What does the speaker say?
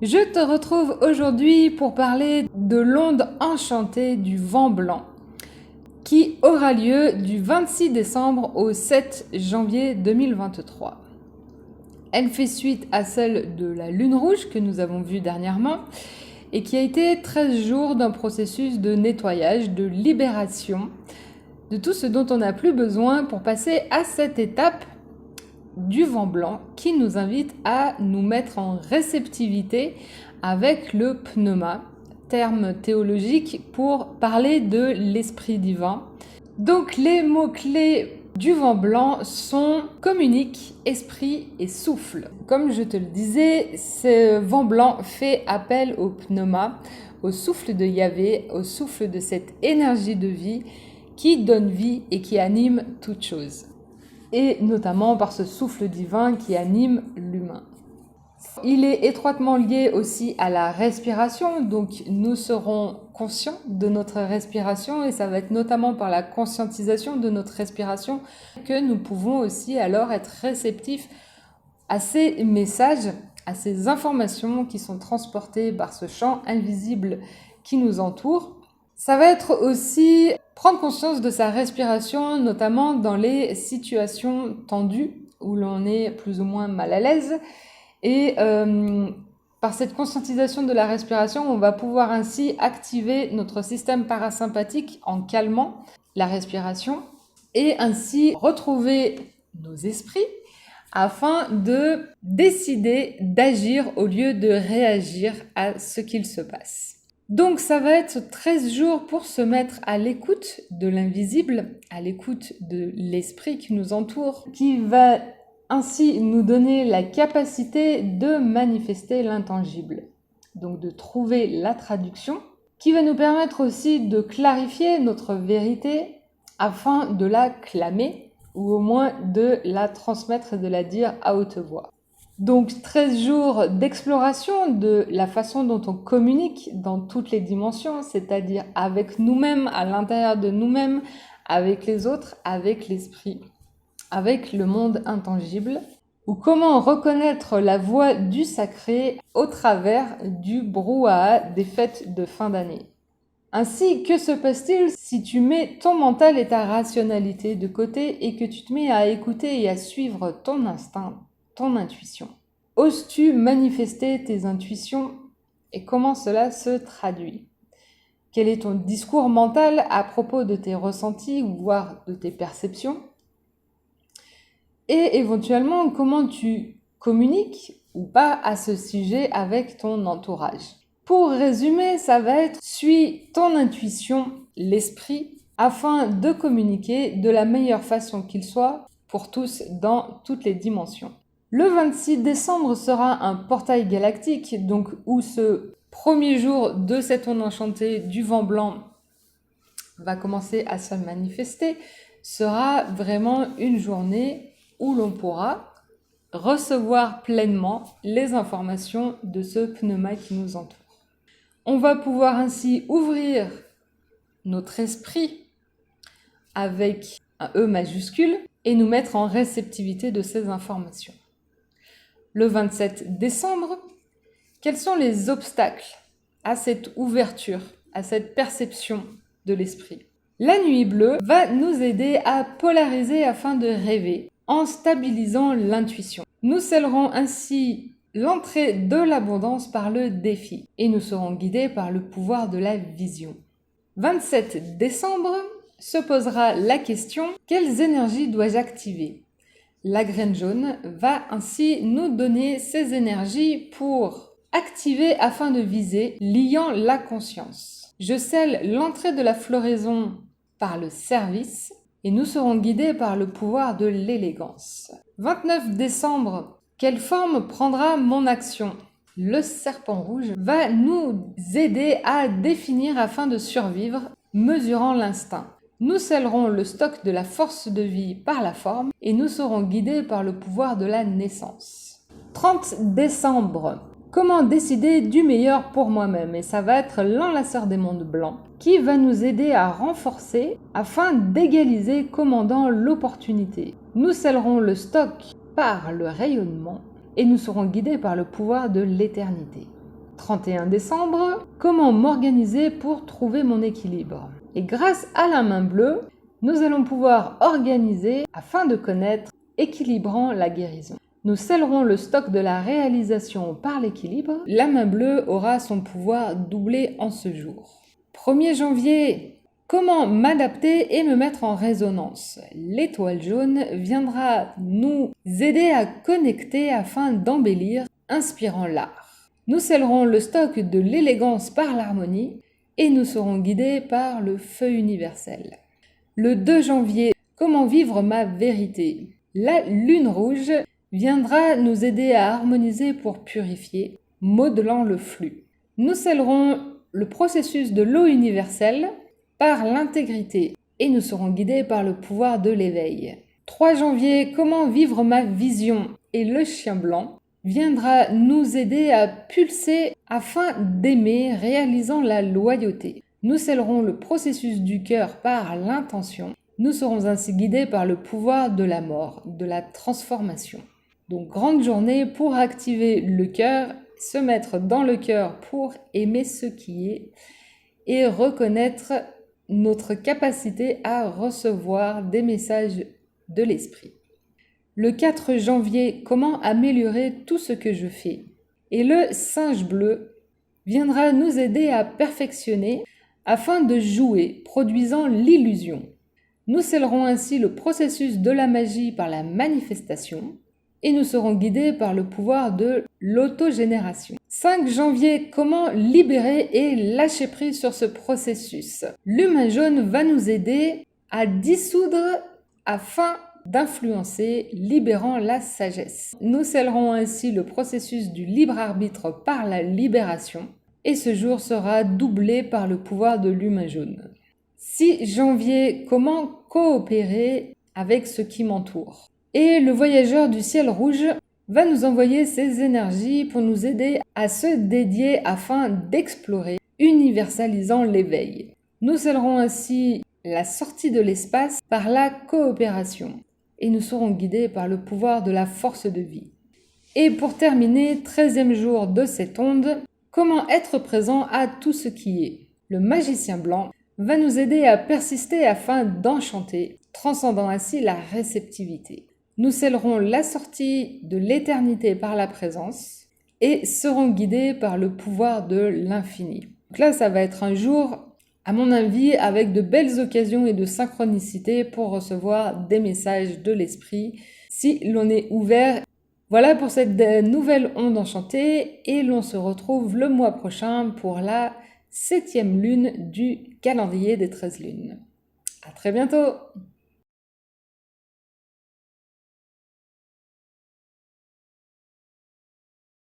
Je te retrouve aujourd'hui pour parler de l'onde enchantée du vent blanc qui aura lieu du 26 décembre au 7 janvier 2023. Elle fait suite à celle de la lune rouge que nous avons vue dernièrement et qui a été 13 jours d'un processus de nettoyage, de libération de tout ce dont on n'a plus besoin pour passer à cette étape du vent blanc qui nous invite à nous mettre en réceptivité avec le pneuma, terme théologique pour parler de l'esprit divin. Donc les mots-clés du vent blanc sont communique, esprit et souffle. Comme je te le disais, ce vent blanc fait appel au pneuma, au souffle de Yahvé, au souffle de cette énergie de vie qui donne vie et qui anime toute chose. Et notamment par ce souffle divin qui anime l'humain. Il est étroitement lié aussi à la respiration, donc nous serons conscients de notre respiration et ça va être notamment par la conscientisation de notre respiration que nous pouvons aussi alors être réceptifs à ces messages, à ces informations qui sont transportées par ce champ invisible qui nous entoure. Ça va être aussi prendre conscience de sa respiration, notamment dans les situations tendues où l'on est plus ou moins mal à l'aise. Et par cette conscientisation de la respiration, on va pouvoir ainsi activer notre système parasympathique en calmant la respiration et ainsi retrouver nos esprits afin de décider d'agir au lieu de réagir à ce qu'il se passe. Donc ça va être 13 jours pour se mettre à l'écoute de l'invisible, à l'écoute de l'esprit qui nous entoure, qui va ainsi nous donner la capacité de manifester l'intangible. Donc de trouver la traduction, qui va nous permettre aussi de clarifier notre vérité afin de la clamer, ou au moins de la transmettre et de la dire à haute voix. Donc 13 jours d'exploration de la façon dont on communique dans toutes les dimensions, c'est-à-dire avec nous-mêmes, à l'intérieur de nous-mêmes, avec les autres, avec l'esprit, avec le monde intangible, ou comment reconnaître la voix du sacré au travers du brouhaha des fêtes de fin d'année. Ainsi, que se passe-t-il si tu mets ton mental et ta rationalité de côté et que tu te mets à écouter et à suivre ton instinct, ton intuition? Oses-tu manifester tes intuitions et comment cela se traduit? Quel est ton discours mental à propos de tes ressentis ou voire de tes perceptions? Et éventuellement, comment tu communiques ou pas à ce sujet avec ton entourage? Pour résumer, ça va être suis ton intuition, l'esprit, afin de communiquer de la meilleure façon qu'il soit pour tous dans toutes les dimensions. Le 26 décembre sera un portail galactique, donc où ce premier jour de cette onde enchantée du vent blanc va commencer à se manifester, sera vraiment une journée où l'on pourra recevoir pleinement les informations de ce pneuma qui nous entoure. On va pouvoir ainsi ouvrir notre esprit avec un E majuscule et nous mettre en réceptivité de ces informations. Le 27 décembre, quels sont les obstacles à cette ouverture, à cette perception de l'esprit? La nuit bleue va nous aider à polariser afin de rêver en stabilisant l'intuition. Nous scellerons ainsi l'entrée de l'abondance par le défi et nous serons guidés par le pouvoir de la vision. 27 décembre se posera la question: quelles énergies dois-je activer? La graine jaune va ainsi nous donner ces énergies pour activer afin de viser, liant la conscience. Je scelle l'entrée de la floraison par le service et nous serons guidés par le pouvoir de l'élégance. 29 décembre, quelle forme prendra mon action? Le serpent rouge va nous aider à définir afin de survivre, mesurant l'instinct. Nous scellerons le stock de la force de vie par la forme et nous serons guidés par le pouvoir de la naissance. 30 décembre. Comment décider du meilleur pour moi-même? Et ça va être l'enlaceur des mondes blancs qui va nous aider à renforcer afin d'égaliser commandant l'opportunité. Nous scellerons le stock par le rayonnement et nous serons guidés par le pouvoir de l'éternité. 31 décembre, comment m'organiser pour trouver mon équilibre? Et grâce à la main bleue, nous allons pouvoir organiser afin de connaître équilibrant la guérison. Nous scellerons le stock de la réalisation par l'équilibre. La main bleue aura son pouvoir doublé en ce jour. 1er janvier, comment m'adapter et me mettre en résonance? L'étoile jaune viendra nous aider à connecter afin d'embellir, inspirant l'art. Nous scellerons le stock de l'élégance par l'harmonie et nous serons guidés par le feu universel. Le 2 janvier, comment vivre ma vérité? La lune rouge viendra nous aider à harmoniser pour purifier, modelant le flux. Nous scellerons le processus de l'eau universelle par l'intégrité et nous serons guidés par le pouvoir de l'éveil. 3 janvier, comment vivre ma vision? Et le chien blanc viendra nous aider à pulser afin d'aimer, réalisant la loyauté. Nous scellerons le processus du cœur par l'intention. Nous serons ainsi guidés par le pouvoir de la mort, de la transformation. Donc, grande journée pour activer le cœur, se mettre dans le cœur pour aimer ce qui est et reconnaître notre capacité à recevoir des messages de l'esprit. Le 4 janvier, comment améliorer tout ce que je fais? Et le singe bleu viendra nous aider à perfectionner afin de jouer, produisant l'illusion. Nous scellerons ainsi le processus de la magie par la manifestation et nous serons guidés par le pouvoir de l'autogénération. 5 janvier, comment libérer et lâcher prise sur ce processus? L'humain jaune va nous aider à dissoudre afin d'influencer, libérant la sagesse. Nous scellerons ainsi le processus du libre arbitre par la libération et ce jour sera doublé par le pouvoir de l'humain jaune. 6 janvier, comment coopérer avec ce qui m'entoure? Et le voyageur du ciel rouge va nous envoyer ses énergies pour nous aider à se dédier afin d'explorer, universalisant l'éveil. Nous scellerons ainsi la sortie de l'espace par la coopération et nous serons guidés par le pouvoir de la force de vie. Et pour terminer, 13e jour de cette onde, comment être présent à tout ce qui est? Le magicien blanc va nous aider à persister afin d'enchanter, transcendant ainsi la réceptivité. Nous scellerons la sortie de l'éternité par la présence et serons guidés par le pouvoir de l'infini. Donc là, ça va être un jour, à mon avis, avec de belles occasions et de synchronicité pour recevoir des messages de l'esprit si l'on est ouvert. Voilà pour cette nouvelle onde enchantée et l'on se retrouve le mois prochain pour la 7e lune du calendrier des 13 lunes. À très bientôt!